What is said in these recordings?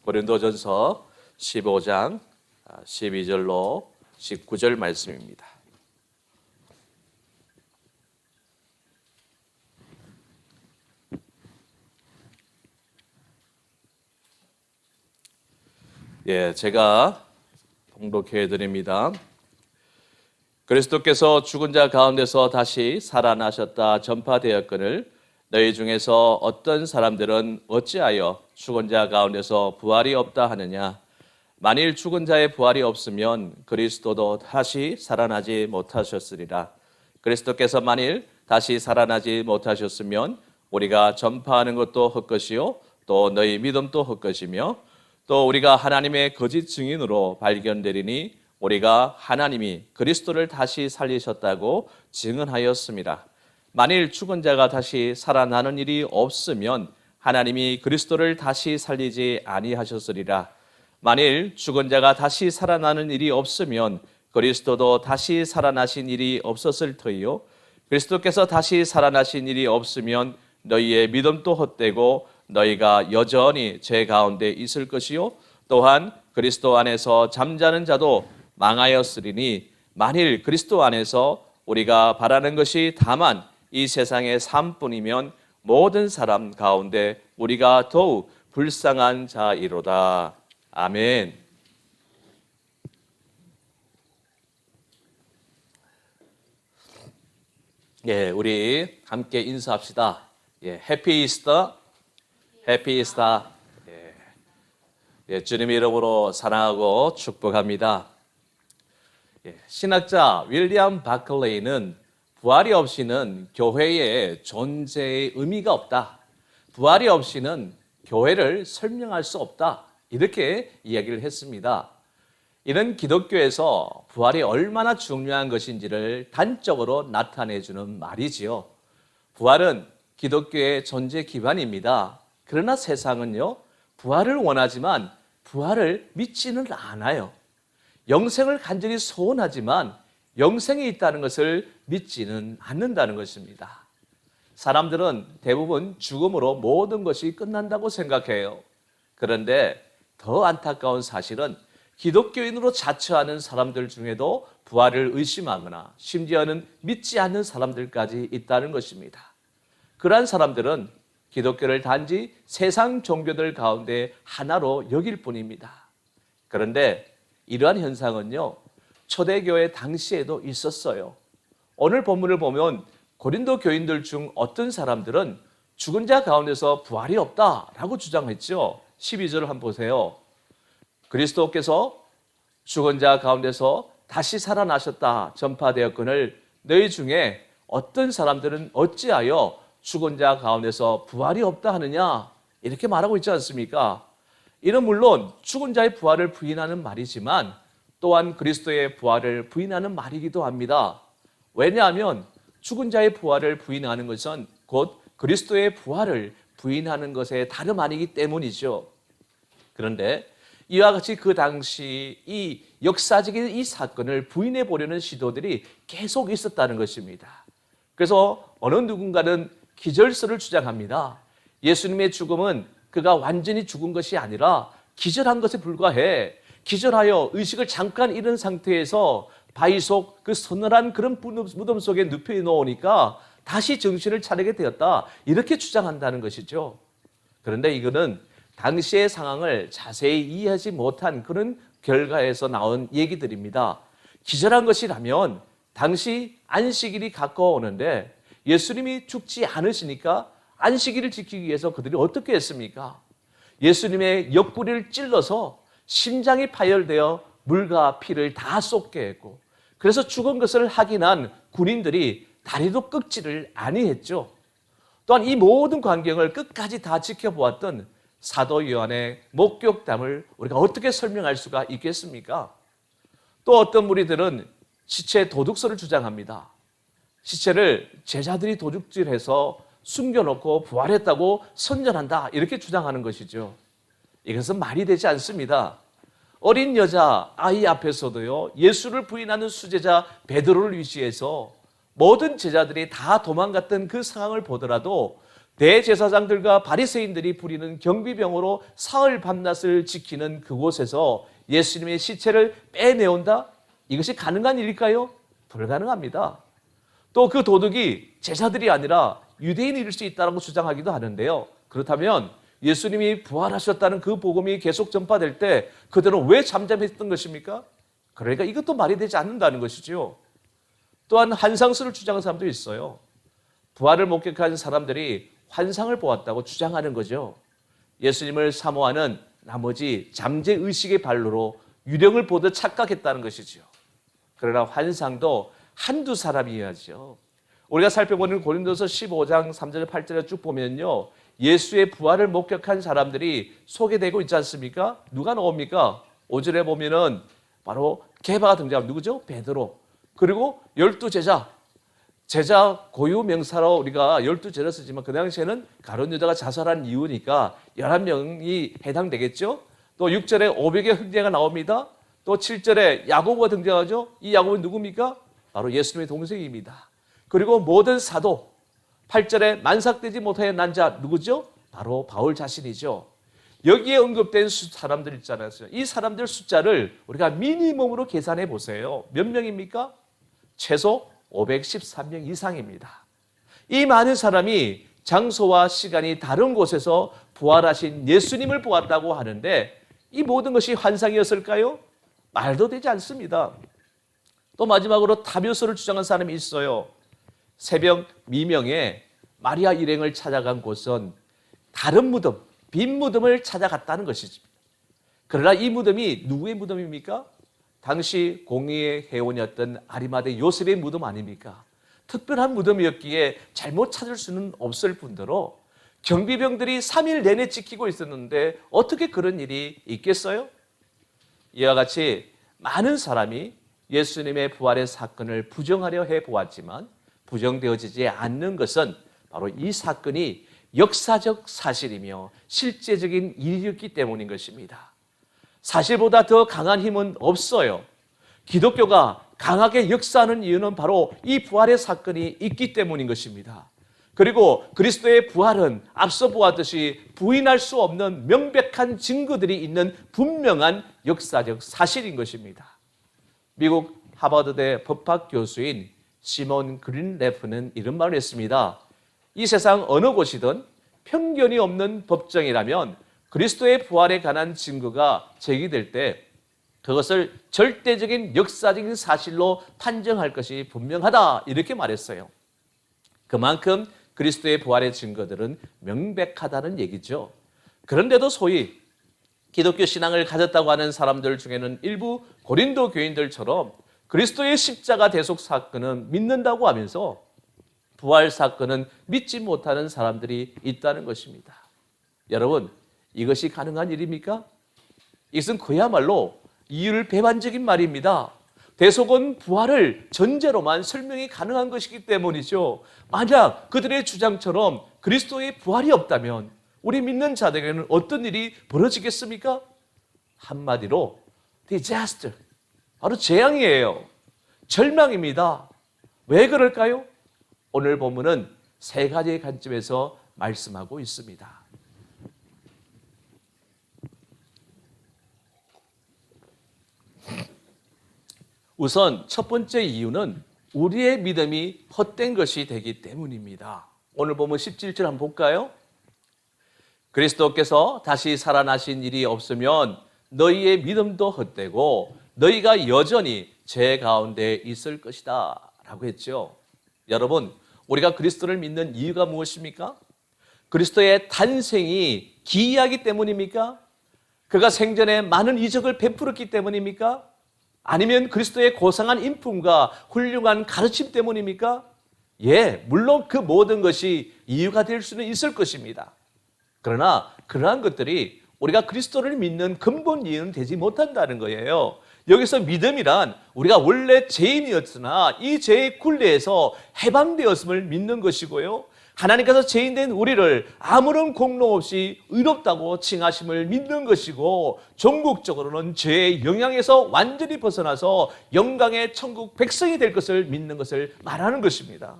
고린도전서 15장 12절로 19절 말씀입니다. 제가 봉독해 드립니다. 그리스도께서 죽은 자 가운데서 다시 살아나셨다 전파되었거늘 너희 중에서 어떤 사람들은 어찌하여 죽은 자 가운데서 부활이 없다 하느냐? 만일 죽은 자의 부활이 없으면 그리스도도 다시 살아나지 못하셨으리라. 그리스도께서 만일 다시 살아나지 못하셨으면 우리가 전파하는 것도 헛것이요 또 너희 믿음도 헛것이며 또 우리가 하나님의 거짓 증인으로 발견되리니 우리가 하나님이 그리스도를 다시 살리셨다고 증언하였습니다. 만일 죽은 자가 다시 살아나는 일이 없으면 하나님이 그리스도를 다시 살리지 아니하셨으리라. 만일 죽은 자가 다시 살아나는 일이 없으면 그리스도도 다시 살아나신 일이 없었을 터이요 그리스도께서 다시 살아나신 일이 없으면 너희의 믿음도 헛되고 너희가 여전히 죄 가운데 있을 것이요 또한 그리스도 안에서 잠자는 자도 망하였으리니 만일 그리스도 안에서 우리가 바라는 것이 다만 이 세상의 삶뿐이면 모든 사람 가운데 우리가 더욱 불쌍한 자이로다. 아멘. 우리 함께 인사합시다. 해피 이스터, 해피 이스터. 주님의 이름으로 사랑하고 축복합니다. 신학자 윌리엄 바클레이는 부활이 없이는 교회의 존재의 의미가 없다. 부활이 없이는 교회를 설명할 수 없다. 이렇게 이야기를 했습니다. 이는 기독교에서 부활이 얼마나 중요한 것인지를 단적으로 나타내주는 말이지요. 부활은 기독교의 존재 기반입니다. 그러나 세상은요, 부활을 원하지만 부활을 믿지는 않아요. 영생을 간절히 소원하지만 영생이 있다는 것을 믿지는 않는다는 것입니다. 사람들은 대부분 죽음으로 모든 것이 끝난다고 생각해요. 그런데 더 안타까운 사실은 기독교인으로 자처하는 사람들 중에도 부활을 의심하거나 심지어는 믿지 않는 사람들까지 있다는 것입니다. 그러한 사람들은 기독교를 단지 세상 종교들 가운데 하나로 여길 뿐입니다. 그런데 이러한 현상은요, 초대교회 당시에도 있었어요. 오늘 본문을 보면 고린도 교인들 중 어떤 사람들은 죽은 자 가운데서 부활이 없다라고 주장했죠. 12절을 한번 보세요. 그리스도께서 죽은 자 가운데서 다시 살아나셨다 전파되었거늘 너희 중에 어떤 사람들은 어찌하여 죽은 자 가운데서 부활이 없다 하느냐 이렇게 말하고 있지 않습니까? 이는 물론 죽은 자의 부활을 부인하는 말이지만 또한 그리스도의 부활을 부인하는 말이기도 합니다. 왜냐하면 죽은 자의 부활을 부인하는 것은 곧 그리스도의 부활을 부인하는 것에 다름 아니기 때문이죠. 그런데 이와 같이 그 당시 이 역사적인 이 사건을 부인해 보려는 시도들이 계속 있었다는 것입니다. 그래서 어느 누군가는 기절설을 주장합니다. 예수님의 죽음은 그가 완전히 죽은 것이 아니라 기절한 것에 불과해. 기절하여 의식을 잠깐 잃은 상태에서 바위 속 그 서늘한 그런 무덤 속에 눕혀 놓으니까 다시 정신을 차리게 되었다. 이렇게 주장한다는 것이죠. 그런데 이거는 당시의 상황을 자세히 이해하지 못한 그런 결과에서 나온 얘기들입니다. 기절한 것이라면 당시 안식일이 가까워오는데 예수님이 죽지 않으시니까 안식일을 지키기 위해서 그들이 어떻게 했습니까? 예수님의 옆구리를 찔러서 심장이 파열되어 물과 피를 다 쏟게 했고 그래서 죽은 것을 확인한 군인들이 다리도 꺾지를 아니했죠. 또한 이 모든 광경을 끝까지 다 지켜보았던 사도 요한의 목격담을 우리가 어떻게 설명할 수가 있겠습니까? 또 어떤 무리들은 시체 도둑설을 주장합니다. 시체를 제자들이 도둑질해서 숨겨놓고 부활했다고 선전한다 이렇게 주장하는 것이죠. 이것은 말이 되지 않습니다. 어린 여자 아이 앞에서도요 예수를 부인하는 수제자 베드로를 위시해서 모든 제자들이 다 도망갔던 그 상황을 보더라도 대제사장들과 바리새인들이 부리는 경비병으로 사흘 밤낮을 지키는 그곳에서 예수님의 시체를 빼내온다? 이것이 가능한 일일까요? 불가능합니다. 또 그 도둑이 제자들이 아니라 유대인일 수 있다고 주장하기도 하는데요. 그렇다면 예수님이 부활하셨다는 그 복음이 계속 전파될 때 그들은 왜 잠잠했던 것입니까? 그러니까 이것도 말이 되지 않는다는 것이죠. 또한 환상술을 주장하는 사람도 있어요. 부활을 목격한 사람들이 환상을 보았다고 주장하는 거죠. 예수님을 사모하는 나머지 잠재의식의 발로로 유령을 보듯 착각했다는 것이죠. 그러나 환상도 한두 사람이어야죠. 우리가 살펴보는 고린도서 15장 3절 8절에 쭉 보면요, 예수의 부활을 목격한 사람들이 소개되고 있지 않습니까? 누가 나옵니까? 5절에 보면은 바로 게바가 등장합니다. 누구죠? 베드로. 그리고 12제자. 제자 고유 명사로 우리가 12제자 쓰지만 그 당시에는 가룟 유다가 자살한 이유니까 11명이 해당되겠죠. 또 6절에 500의 형제가 나옵니다. 또 7절에 야고보가 등장하죠. 이 야고보는 누굽니까? 바로 예수님의 동생입니다. 그리고 모든 사도, 8절에 만삭되지 못하여 난 자 누구죠? 바로 바울 자신이죠. 여기에 언급된 사람들 있잖아요. 이 사람들 숫자를 우리가 미니멈으로 계산해 보세요. 몇 명입니까? 최소 513명 이상입니다. 이 많은 사람이 장소와 시간이 다른 곳에서 부활하신 예수님을 보았다고 하는데 이 모든 것이 환상이었을까요? 말도 되지 않습니다. 또 마지막으로 다묘서를 주장한 사람이 있어요. 새벽 미명에 마리아 일행을 찾아간 곳은 다른 무덤, 빈 무덤을 찾아갔다는 것이죠. 그러나 이 무덤이 누구의 무덤입니까? 당시 공의의 회원이었던 아리마대 요셉의 무덤 아닙니까? 특별한 무덤이었기에 잘못 찾을 수는 없을 뿐더러 경비병들이 3일 내내 지키고 있었는데 어떻게 그런 일이 있겠어요? 이와 같이 많은 사람이 예수님의 부활의 사건을 부정하려 해보았지만 부정되어지지 않는 것은 바로 이 사건이 역사적 사실이며 실제적인 일이었기 때문인 것입니다. 사실보다 더 강한 힘은 없어요. 기독교가 강하게 역사하는 이유는 바로 이 부활의 사건이 있기 때문인 것입니다. 그리고 그리스도의 부활은 앞서 보았듯이 부인할 수 없는 명백한 증거들이 있는 분명한 역사적 사실인 것입니다. 미국 하버드대 법학 교수인 시몬 그린레프는 이런 말을 했습니다. 이 세상 어느 곳이든 편견이 없는 법정이라면 그리스도의 부활에 관한 증거가 제기될 때 그것을 절대적인 역사적인 사실로 판정할 것이 분명하다 이렇게 말했어요. 그만큼 그리스도의 부활의 증거들은 명백하다는 얘기죠. 그런데도 소위 기독교 신앙을 가졌다고 하는 사람들 중에는 일부 고린도 교인들처럼 그리스도의 십자가 대속 사건은 믿는다고 하면서 부활 사건은 믿지 못하는 사람들이 있다는 것입니다. 여러분, 이것이 가능한 일입니까? 이것은 그야말로 이율 배반적인 말입니다. 대속은 부활을 전제로만 설명이 가능한 것이기 때문이죠. 만약 그들의 주장처럼 그리스도의 부활이 없다면 우리 믿는 자들에게는 어떤 일이 벌어지겠습니까? 한마디로 disaster, 바로 재앙이에요. 절망입니다. 왜 그럴까요? 오늘 본문은 세 가지의 관점에서 말씀하고 있습니다. 우선 첫 번째 이유는 우리의 믿음이 헛된 것이 되기 때문입니다. 오늘 보면 17절 한번 볼까요? 그리스도께서 다시 살아나신 일이 없으면 너희의 믿음도 헛되고 너희가 여전히 죄 가운데 있을 것이다 라고 했죠. 여러분, 우리가 그리스도를 믿는 이유가 무엇입니까? 그리스도의 탄생이 기이하기 때문입니까? 그가 생전에 많은 이적을 베풀었기 때문입니까? 아니면 그리스도의 고상한 인품과 훌륭한 가르침 때문입니까? 예, 물론 그 모든 것이 이유가 될 수는 있을 것입니다. 그러나 그러한 것들이 우리가 그리스도를 믿는 근본 이유는 되지 못한다는 거예요. 여기서 믿음이란 우리가 원래 죄인이었으나 이 죄의 굴레에서 해방되었음을 믿는 것이고요. 하나님께서 죄인된 우리를 아무런 공로 없이 의롭다고 칭하심을 믿는 것이고, 전국적으로는 죄의 영향에서 완전히 벗어나서 영광의 천국 백성이 될 것을 믿는 것을 말하는 것입니다.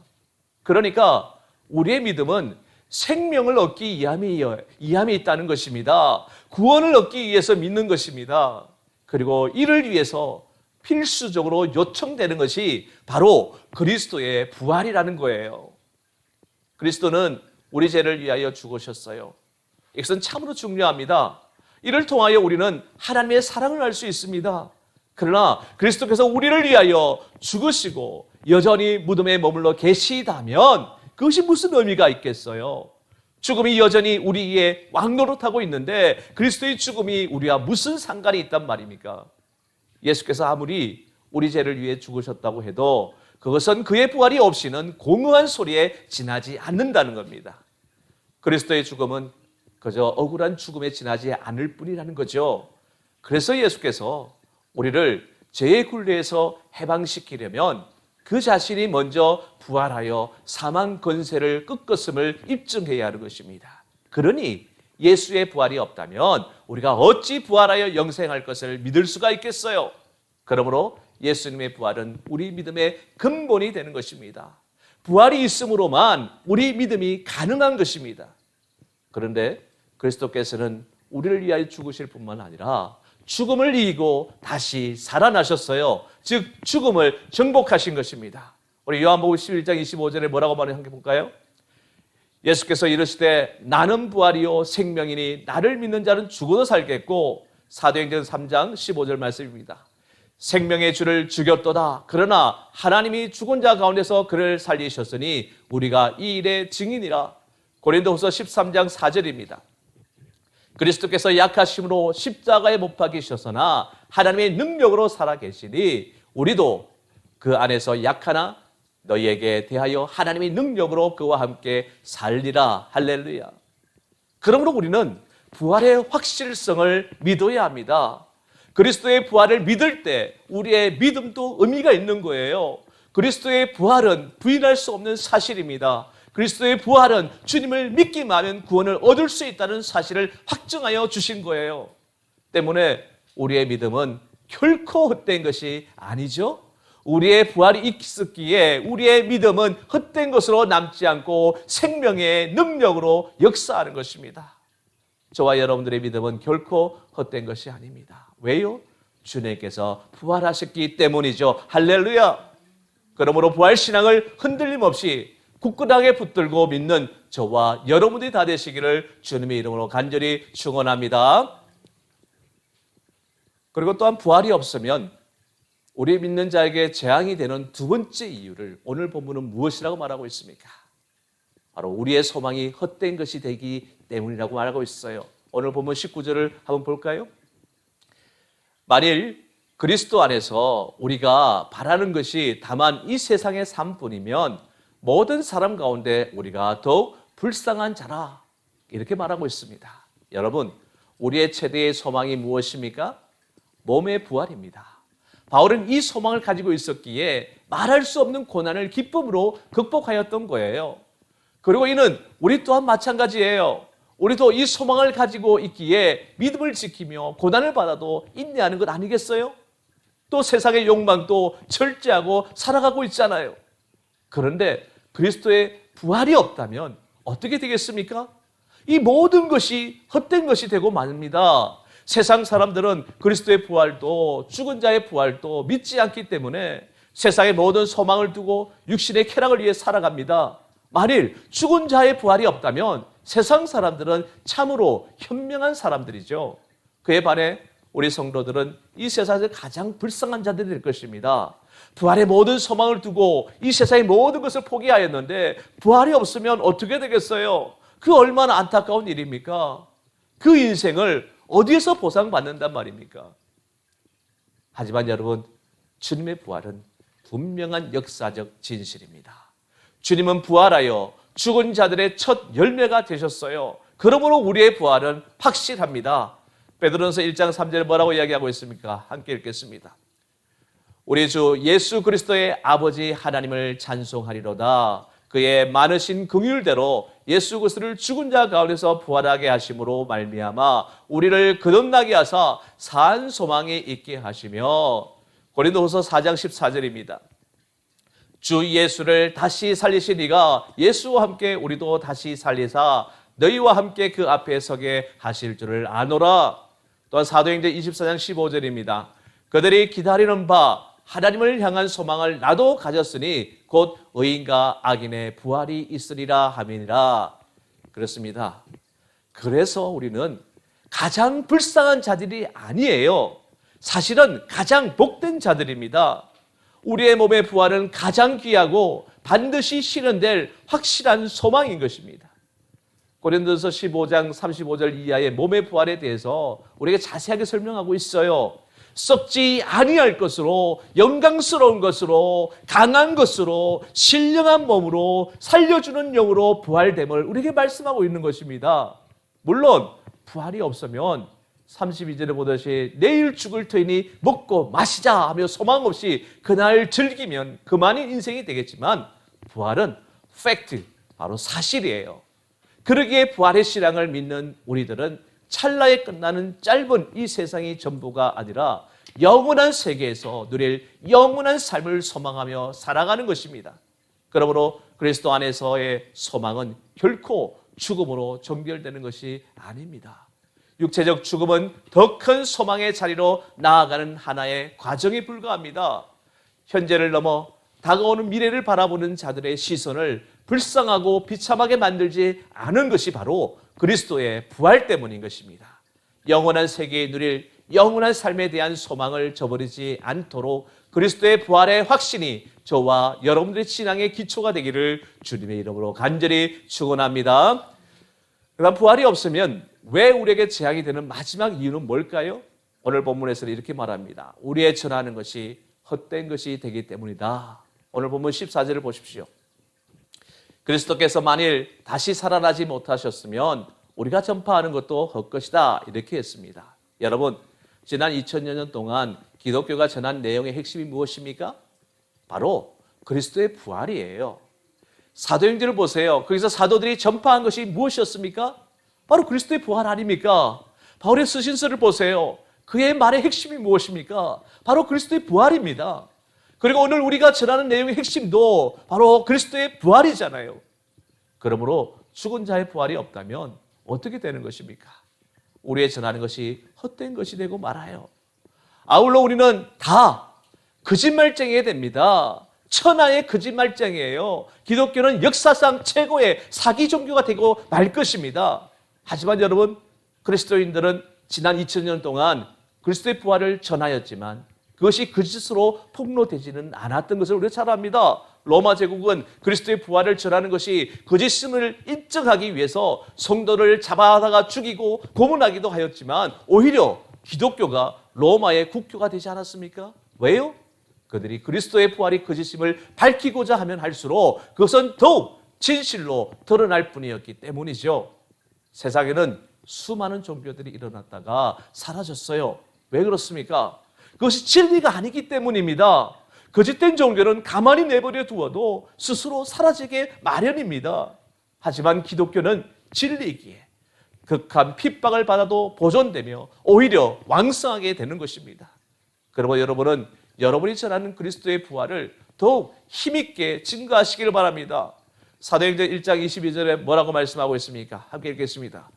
그러니까 우리의 믿음은 생명을 얻기 위함이 있다는 것입니다. 구원을 얻기 위해서 믿는 것입니다. 그리고 이를 위해서 필수적으로 요청되는 것이 바로 그리스도의 부활이라는 거예요. 그리스도는 우리 죄를 위하여 죽으셨어요. 이것은 참으로 중요합니다. 이를 통하여 우리는 하나님의 사랑을 알 수 있습니다. 그러나 그리스도께서 우리를 위하여 죽으시고 여전히 무덤에 머물러 계시다면 그것이 무슨 의미가 있겠어요? 죽음이 여전히 우리의 왕노릇하고 있는데 그리스도의 죽음이 우리와 무슨 상관이 있단 말입니까? 예수께서 아무리 우리 죄를 위해 죽으셨다고 해도 그것은 그의 부활이 없이는 공허한 소리에 지나지 않는다는 겁니다. 그리스도의 죽음은 그저 억울한 죽음에 지나지 않을 뿐이라는 거죠. 그래서 예수께서 우리를 죄의 굴레에서 해방시키려면 그 자신이 먼저 부활하여 사망 권세를 꺾었음을 입증해야 하는 것입니다. 그러니 예수의 부활이 없다면 우리가 어찌 부활하여 영생할 것을 믿을 수가 있겠어요? 그러므로 예수님의 부활은 우리 믿음의 근본이 되는 것입니다. 부활이 있음으로만 우리 믿음이 가능한 것입니다. 그런데 그리스도께서는 우리를 위하여 죽으실 뿐만 아니라 죽음을 이기고 다시 살아나셨어요. 즉 죽음을 정복하신 것입니다. 우리 요한복음 11장 25절에 뭐라고 말하는지 볼까요? 예수께서 이르시되 나는 부활이요 생명이니 나를 믿는 자는 죽어도 살겠고, 사도행전 3장 15절 말씀입니다. 생명의 주를 죽였도다. 그러나 하나님이 죽은 자 가운데서 그를 살리셨으니 우리가 이 일의 증인이라. 고린도후서 13장 4절입니다. 그리스도께서 약하심으로 십자가에 못 박히셨으나 하나님의 능력으로 살아계시니 우리도 그 안에서 약하나 너희에게 대하여 하나님의 능력으로 그와 함께 살리라. 할렐루야. 그러므로 우리는 부활의 확실성을 믿어야 합니다. 그리스도의 부활을 믿을 때 우리의 믿음도 의미가 있는 거예요. 그리스도의 부활은 부인할 수 없는 사실입니다. 그리스도의 부활은 주님을 믿기만 하면 구원을 얻을 수 있다는 사실을 확증하여 주신 거예요. 때문에 우리의 믿음은 결코 헛된 것이 아니죠. 우리의 부활이 있었기에 우리의 믿음은 헛된 것으로 남지 않고 생명의 능력으로 역사하는 것입니다. 저와 여러분들의 믿음은 결코 헛된 것이 아닙니다. 왜요? 주님께서 부활하셨기 때문이죠. 할렐루야. 그러므로 부활신앙을 흔들림 없이 굳건하게 붙들고 믿는 저와 여러분들이 다 되시기를 주님의 이름으로 간절히 축원합니다. 그리고 또한 부활이 없으면 우리 믿는 자에게 재앙이 되는 두 번째 이유를 오늘 본문은 무엇이라고 말하고 있습니까? 바로 우리의 소망이 헛된 것이 되기 때문이라고 말하고 있어요. 오늘 본문 19절을 한번 볼까요? 만일 그리스도 안에서 우리가 바라는 것이 다만 이 세상의 삶뿐이면 모든 사람 가운데 우리가 더욱 불쌍한 자라, 이렇게 말하고 있습니다. 여러분, 우리의 최대의 소망이 무엇입니까? 몸의 부활입니다. 바울은 이 소망을 가지고 있었기에 말할 수 없는 고난을 기쁨으로 극복하였던 거예요. 그리고 이는 우리 또한 마찬가지예요. 우리도 이 소망을 가지고 있기에 믿음을 지키며 고난을 받아도 인내하는 것 아니겠어요? 또 세상의 욕망도 절제하고 살아가고 있잖아요. 그런데 그리스도의 부활이 없다면 어떻게 되겠습니까? 이 모든 것이 헛된 것이 되고 말입니다. 세상 사람들은 그리스도의 부활도 죽은 자의 부활도 믿지 않기 때문에 세상의 모든 소망을 두고 육신의 쾌락을 위해 살아갑니다. 만일 죽은 자의 부활이 없다면 세상 사람들은 참으로 현명한 사람들이죠. 그에 반해 우리 성도들은 이 세상에서 가장 불쌍한 자들이 될 것입니다. 부활의 모든 소망을 두고 이 세상의 모든 것을 포기하였는데 부활이 없으면 어떻게 되겠어요? 그 얼마나 안타까운 일입니까? 그 인생을 어디에서 보상받는단 말입니까? 하지만 여러분, 주님의 부활은 분명한 역사적 진실입니다. 주님은 부활하여 죽은 자들의 첫 열매가 되셨어요. 그러므로 우리의 부활은 확실합니다. 베드로전서 1장 3절에 뭐라고 이야기하고 있습니까? 함께 읽겠습니다. 우리 주 예수 그리스도의 아버지 하나님을 찬송하리로다. 그의 많으신 긍휼대로 예수 그리스도를 죽은 자 가운데서 부활하게 하심으로 말미암아 우리를 거듭나게 하사 산 소망이 있게 하시며, 고린도후서 4장 14절입니다. 주 예수를 다시 살리시니가 예수와 함께 우리도 다시 살리사 너희와 함께 그 앞에 서게 하실 줄을 아노라. 또한 사도행전 24장 15절입니다. 그들이 기다리는 바 하나님을 향한 소망을 나도 가졌으니 곧 의인과 악인의 부활이 있으리라 함이니라. 그렇습니다. 그래서 우리는 가장 불쌍한 자들이 아니에요. 사실은 가장 복된 자들입니다. 우리의 몸의 부활은 가장 귀하고 반드시 실현될 확실한 소망인 것입니다. 고린도서 15장 35절 이하의 몸의 부활에 대해서 우리에게 자세하게 설명하고 있어요. 썩지 아니할 것으로, 영광스러운 것으로, 강한 것으로, 신령한 몸으로, 살려주는 영으로 부활됨을 우리에게 말씀하고 있는 것입니다. 물론 부활이 없으면 32절에 보듯이 내일 죽을 터이니 먹고 마시자 하며 소망 없이 그날 즐기면 그만인 인생이 되겠지만 부활은 팩트, 바로 사실이에요. 그러기에 부활의 신앙을 믿는 우리들은 찰나에 끝나는 짧은 이 세상이 전부가 아니라 영원한 세계에서 누릴 영원한 삶을 소망하며 살아가는 것입니다. 그러므로 그리스도 안에서의 소망은 결코 죽음으로 정결되는 것이 아닙니다. 육체적 죽음은 더 큰 소망의 자리로 나아가는 하나의 과정에 불과합니다. 현재를 넘어 다가오는 미래를 바라보는 자들의 시선을 불쌍하고 비참하게 만들지 않은 것이 바로 그리스도의 부활 때문인 것입니다. 영원한 세계에 누릴 영원한 삶에 대한 소망을 저버리지 않도록 그리스도의 부활의 확신이 저와 여러분들의 신앙의 기초가 되기를 주님의 이름으로 간절히 축원합니다. 그다음 부활이 없으면 왜 우리에게 재앙이 되는 마지막 이유는 뭘까요? 오늘 본문에서는 이렇게 말합니다. 우리의 전하는 것이 헛된 것이 되기 때문이다. 오늘 본문 14절을 보십시오. 그리스도께서 만일 다시 살아나지 못하셨으면 우리가 전파하는 것도 헛것이다. 이렇게 했습니다. 여러분, 지난 2000여 년 동안 기독교가 전한 내용의 핵심이 무엇입니까? 바로 그리스도의 부활이에요. 사도행전을 보세요. 거기서 사도들이 전파한 것이 무엇이었습니까? 바로 그리스도의 부활 아닙니까? 바울의 서신서를 보세요. 그의 말의 핵심이 무엇입니까? 바로 그리스도의 부활입니다. 그리고 오늘 우리가 전하는 내용의 핵심도 바로 그리스도의 부활이잖아요. 그러므로 죽은 자의 부활이 없다면 어떻게 되는 것입니까? 우리의 전하는 것이 헛된 것이 되고 말아요. 아울러 우리는 다 거짓말쟁이가 됩니다. 천하의 거짓말쟁이에요. 기독교는 역사상 최고의 사기 종교가 되고 말 것입니다. 하지만 여러분, 그리스도인들은 지난 2000년 동안 그리스도의 부활을 전하였지만 그것이 거짓으로 폭로되지는 않았던 것을 우리가 잘 압니다. 로마 제국은 그리스도의 부활을 전하는 것이 거짓임을 인정하기 위해서 성도를 잡아다가 죽이고 고문하기도 하였지만 오히려 기독교가 로마의 국교가 되지 않았습니까? 왜요? 그들이 그리스도의 부활이 거짓임을 밝히고자 하면 할수록 그것은 더욱 진실로 드러날 뿐이었기 때문이죠. 세상에는 수많은 종교들이 일어났다가 사라졌어요. 왜 그렇습니까? 그것이 진리가 아니기 때문입니다. 거짓된 종교는 가만히 내버려 두어도 스스로 사라지게 마련입니다. 하지만 기독교는 진리이기에 극한 핍박을 받아도 보존되며 오히려 왕성하게 되는 것입니다. 그러므로 여러분은 여러분이 전하는 그리스도의 부활을 더욱 힘있게 증거하시기를 바랍니다. 사도행전 1장 22절에 뭐라고 말씀하고 있습니까? 함께 읽겠습니다.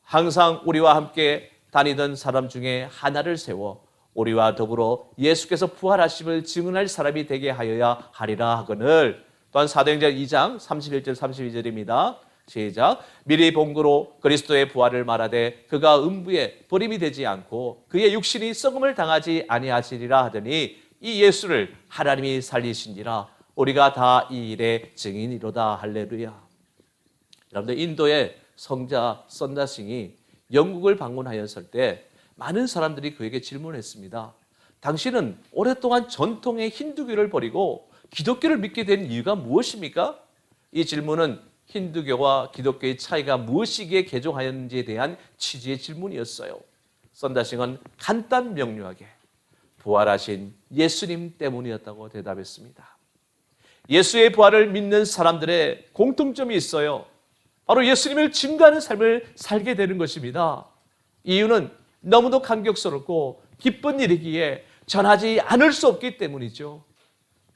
항상 우리와 함께 다니던 사람 중에 하나를 세워 우리와 더불어 예수께서 부활하심을 증언할 사람이 되게 하여야 하리라 하거늘. 또한 사도행전 2장 31절 32절입니다. 시작. 미리 본고로 그리스도의 부활을 말하되 그가 음부에 버림이 되지 않고 그의 육신이 썩음을 당하지 아니하시리라 하더니 이 예수를 하나님이 살리신지라 우리가 다 이 일의 증인이로다. 할렐루야. 여러분들, 인도의 성자 선다싱이 영국을 방문하였을 때 많은 사람들이 그에게 질문했습니다. 당신은 오랫동안 전통의 힌두교를 버리고 기독교를 믿게 된 이유가 무엇입니까? 이 질문은 힌두교와 기독교의 차이가 무엇이기에 개종하였는지에 대한 취지의 질문이었어요. 선다싱은 간단 명료하게 부활하신 예수님 때문이었다고 대답했습니다. 예수의 부활을 믿는 사람들의 공통점이 있어요. 바로 예수님을 증거하는 삶을 살게 되는 것입니다. 이유는 너무도 감격스럽고 기쁜 일이기에 전하지 않을 수 없기 때문이죠.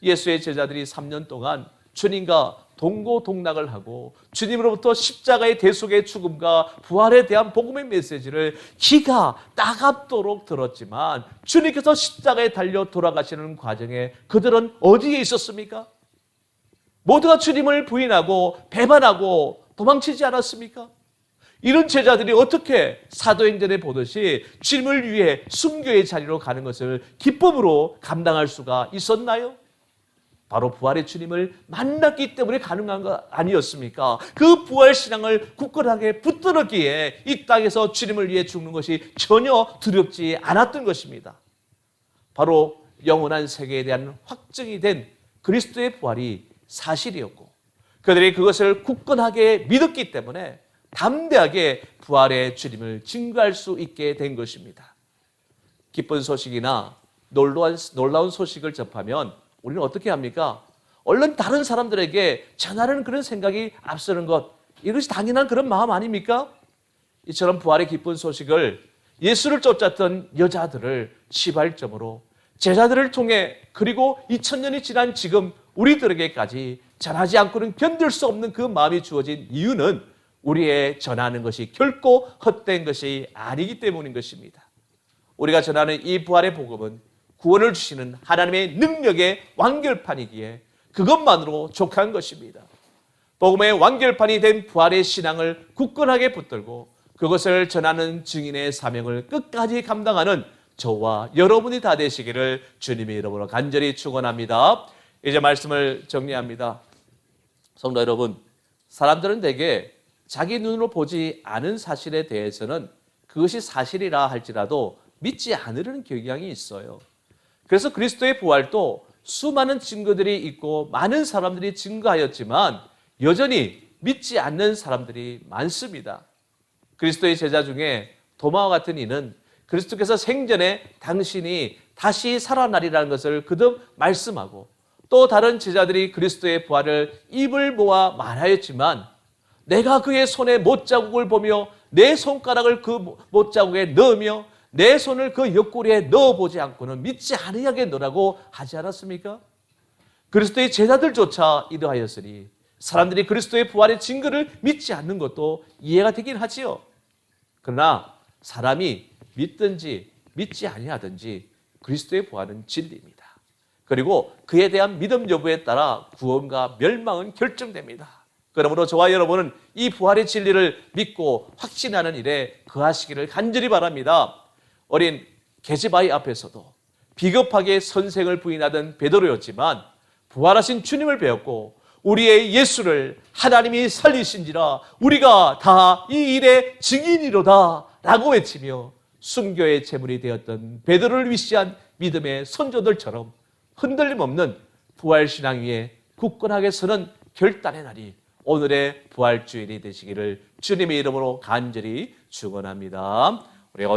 예수의 제자들이 3년 동안 주님과 동고동락을 하고 주님으로부터 십자가의 대속의 죽음과 부활에 대한 복음의 메시지를 기가 따갑도록 들었지만 주님께서 십자가에 달려 돌아가시는 과정에 그들은 어디에 있었습니까? 모두가 주님을 부인하고 배반하고 도망치지 않았습니까? 이런 제자들이 어떻게 사도행전에 보듯이 주님을 위해 순교의 자리로 가는 것을 기쁨으로 감당할 수가 있었나요? 바로 부활의 주님을 만났기 때문에 가능한 거 아니었습니까? 그 부활 신앙을 굳건하게 붙들었기에 이 땅에서 주님을 위해 죽는 것이 전혀 두렵지 않았던 것입니다. 바로 영원한 세계에 대한 확증이 된 그리스도의 부활이 사실이었고 그들이 그것을 굳건하게 믿었기 때문에 담대하게 부활의 주님을 증거할 수 있게 된 것입니다. 기쁜 소식이나 놀라운 소식을 접하면 우리는 어떻게 합니까? 얼른 다른 사람들에게 전하려는 그런 생각이 앞서는 것, 이것이 당연한 그런 마음 아닙니까? 이처럼 부활의 기쁜 소식을 예수를 쫓았던 여자들을 시발점으로 제자들을 통해 그리고 2000년이 지난 지금 우리들에게까지 전하지 않고는 견딜 수 없는 그 마음이 주어진 이유는 우리의 전하는 것이 결코 헛된 것이 아니기 때문인 것입니다. 우리가 전하는 이 부활의 복음은 구원을 주시는 하나님의 능력의 완결판이기에 그것만으로 족한 것입니다. 복음의 완결판이 된 부활의 신앙을 굳건하게 붙들고 그것을 전하는 증인의 사명을 끝까지 감당하는 저와 여러분이 다 되시기를 주님의 이름으로 간절히 축원합니다. 이제 말씀을 정리합니다. 성도 여러분, 사람들은 대개 자기 눈으로 보지 않은 사실에 대해서는 그것이 사실이라 할지라도 믿지 않으려는 경향이 있어요. 그래서 그리스도의 부활도 수많은 증거들이 있고 많은 사람들이 증거하였지만 여전히 믿지 않는 사람들이 많습니다. 그리스도의 제자 중에 도마와 같은 이는 그리스도께서 생전에 당신이 다시 살아나리라는 것을 거듭 말씀하고 또 다른 제자들이 그리스도의 부활을 입을 모아 말하였지만 내가 그의 손에 못자국을 보며 내 손가락을 그 못자국에 넣으며 내 손을 그 옆구리에 넣어보지 않고는 믿지 아니하겠노라고 하지 않았습니까? 그리스도의 제자들조차 이러하였으니 사람들이 그리스도의 부활의 증거를 믿지 않는 것도 이해가 되긴 하지요. 그러나 사람이 믿든지 믿지 아니하든지 그리스도의 부활은 진리입니다. 그리고 그에 대한 믿음 여부에 따라 구원과 멸망은 결정됩니다. 그러므로 저와 여러분은 이 부활의 진리를 믿고 확신하는 일에 거하시기를 간절히 바랍니다. 어린 계집아이 앞에서도 비겁하게 선생을 부인하던 베드로였지만 부활하신 주님을 배웠고 우리의 예수를 하나님이 살리신지라 우리가 다 이 일의 증인이로다 라고 외치며 순교의 제물이 되었던 베드로를 위시한 믿음의 선조들처럼 흔들림 없는 부활신앙 위에 굳건하게 서는 결단의 날이 오늘의 부활주일이 되시기를 주님의 이름으로 간절히 축원합니다. 우리 오늘